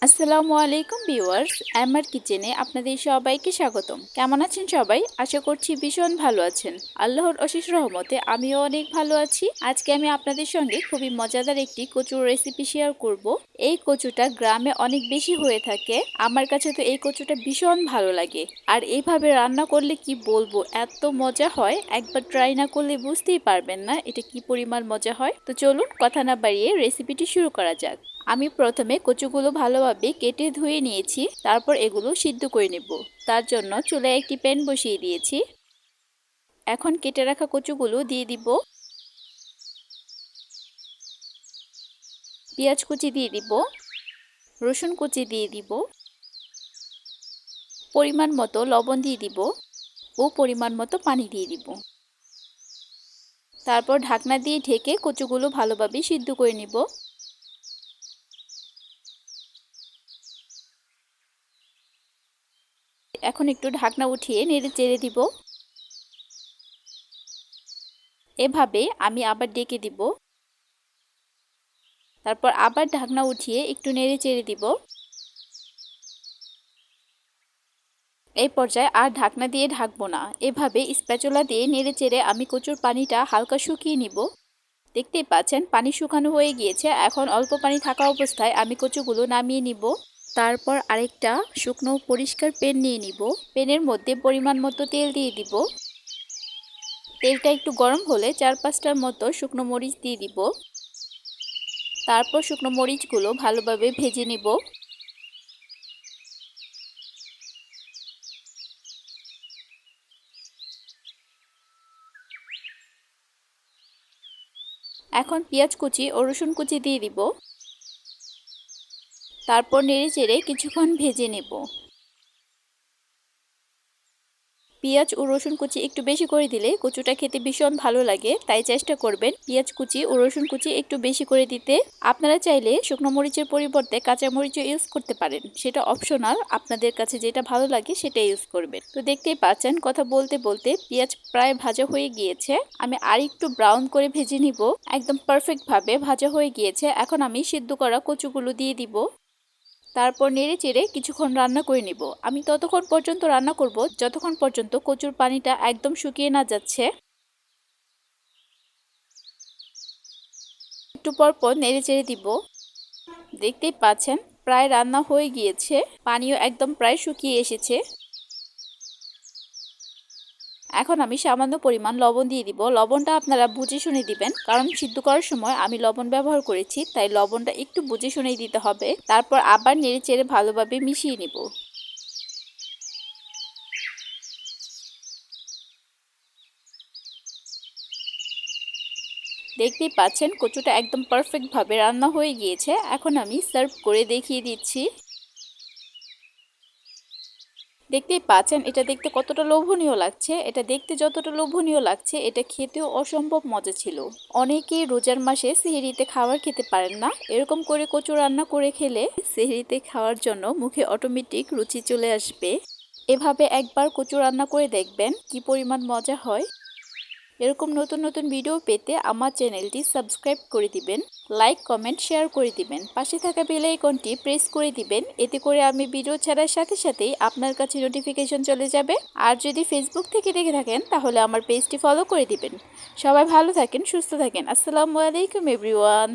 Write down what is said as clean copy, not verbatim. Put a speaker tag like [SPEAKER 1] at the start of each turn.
[SPEAKER 1] আসসালামু আলাইকুম ভিউয়ার্স, আমার কিচেনে আপনাদের সবাইকে স্বাগতম। কেমন আছেন সবাই? আশা করছি ভীষণ ভালো আছেন। আল্লাহর অশেষ রহমতে আমিও অনেক ভালো আছি। আজকে আমি আপনাদের সঙ্গে খুবই মজাদার একটি কচুর রেসিপি শেয়ার করব। এই কচুটা গ্রামে অনেক বেশি হয়ে থাকে। আমার কাছে তো এই কচুটা ভীষণ ভালো লাগে। আর এইভাবে রান্না করলে কি বলবো, এত মজা হয়, একবার ট্রাই না করলে বুঝতেই পারবেন না এটা কি পরিমাণ মজা হয়। তো চলুন কথা না বাড়িয়ে রেসিপিটি শুরু করা যাক। আমি প্রথমে কচুগুলো ভালোভাবে কেটে ধুয়ে নিয়েছি, তারপর এগুলো সিদ্ধ করে নেব। তার জন্য চুলায় একটি প্যান বসিয়ে দিয়েছি। এখন কেটে রাখা কচুগুলো দিয়ে দিব। পেঁয়াজ কুচি দিয়ে দিব, রসুন কুচি দিয়ে দিব, পরিমাণ মতো লবণ দিয়ে দিব ও পরিমাণ মতো পানি দিয়ে দিব। তারপর ঢাকনা দিয়ে ঢেকে কচুগুলো ভালোভাবে সিদ্ধ করে নিব। এখন একটু ঢাকনা উঠিয়ে নেড়ে চেড়ে দিব। এভাবে আমি আবার ডেকে দিব। তারপর আবার ঢাকনা উঠিয়ে একটু নেড়ে চেড়ে দিব। এই পর্যায়ে আর ঢাকনা দিয়ে ঢাকবো না, এভাবে স্প্যাচুলা দিয়ে নেড়ে চেড়ে আমি কচুর পানিটা হালকা শুকিয়ে নিব। দেখতেই পাচ্ছেন পানি শুকানো হয়ে গিয়েছে। এখন অল্প পানি থাকা অবস্থায় আমি কচুগুলো নামিয়ে নিব। তারপর আরেকটা শুকনো পরিষ্কার প্যান নিয়ে নিব। প্যানের মধ্যে পরিমাণ মতো তেল দিয়ে দিব। তেলটা একটু গরম হলে 4-5টার মতো শুকনো মরিচ দিয়ে দিব। তারপর শুকনো মরিচগুলো ভালোভাবে ভেজে নিব। এখন পেঁয়াজ কুচি ও রসুন কুচি দিয়ে দিব। তারপর নেড়ে চেড়ে কিছুক্ষণ ভেজে নেব। পেঁয়াজ ও রসুন কুচি একটু বেশি করে দিলে কচুটা খেতে ভীষণ ভালো লাগে, তাই চেষ্টা করবেন পেঁয়াজ কুচি ও রসুন কুচি একটু বেশি করে দিতে। আপনারা চাইলে শুকনো মরিচের পরিবর্তে কাঁচা মরিচও ইউজ করতে পারেন, সেটা অপশনাল, আপনাদের কাছে যেটা ভালো লাগে সেটা ইউজ করবেন। তো দেখতেই পাচ্ছেন কথা বলতে বলতে পেঁয়াজ প্রায় ভাজা হয়ে গিয়েছে। আমি আর একটু ব্রাউন করে ভেজে নিব। একদম পারফেক্ট ভাবে ভাজা হয়ে গিয়েছে। এখন আমি সিদ্ধ করা কচুগুলো দিয়ে দিব। তারপর নেড়ে চেড়ে কিছুক্ষণ রান্না করে নিব। আমি ততক্ষণ পর্যন্ত রান্না করব যতক্ষণ পর্যন্ত কচুর পানিটা একদম শুকিয়ে না যাচ্ছে। একটু পর পর নেড়ে চেড়ে দিব। দেখতেই পাচ্ছেন প্রায় রান্না হয়ে গিয়েছে, পানিও একদম প্রায় শুকিয়ে এসেছে। এখন আমি সামান্য পরিমাণ লবণ দিয়ে দিব। লবণটা আপনারা বুঝে শুনে দিবেন, কারণ সিদ্ধ করার সময় আমি লবণ ব্যবহার করেছি, তাই লবণটা একটু বুঝে শুনেই দিতে হবে। তারপর আবার নেড়ে চেড়ে ভালোভাবে মিশিয়ে নিব। দেখতেই পাচ্ছেন কচুটা একদম পারফেক্ট ভাবে রান্না হয়ে গিয়েছে। এখন আমি সার্ভ করে দেখিয়ে দিচ্ছি। দেখতেই পাচ্ছেন এটা দেখতে কতটা লোভনীয় লাগছে। এটা দেখতে যতটা লোভনীয় লাগছে, এটা খেতেও অসম্ভব মজা ছিল। অনেকেই রোজার মাসে সেহরিতে খাবার খেতে পারেন না, এরকম করে কচু রান্না করে খেলে সেহরিতে খাওয়ার জন্য মুখে অটোমেটিক রুচি চলে আসবে। এভাবে একবার কচু রান্না করে দেখবেন কি পরিমাণ মজা হয়। এরকম নতুন নতুন ভিডিও পেতে আমার চ্যানেলটি সাবস্ক্রাইব করে দিবেন, লাইক কমেন্ট শেয়ার করে দিবেন, পাশে থাকা বেল আইকনটি প্রেস করে দিবেন। এতে করে আমি ভিডিও ছাড়ার সাথে সাথেই আপনার কাছে নোটিফিকেশন চলে যাবে। আর যদি ফেসবুক থেকে দেখে থাকেন তাহলে আমার পেজটি ফলো করে দিবেন। সবাই ভালো থাকেন, সুস্থ থাকেন। আসসালামু আলাইকুম এভরিওয়ান।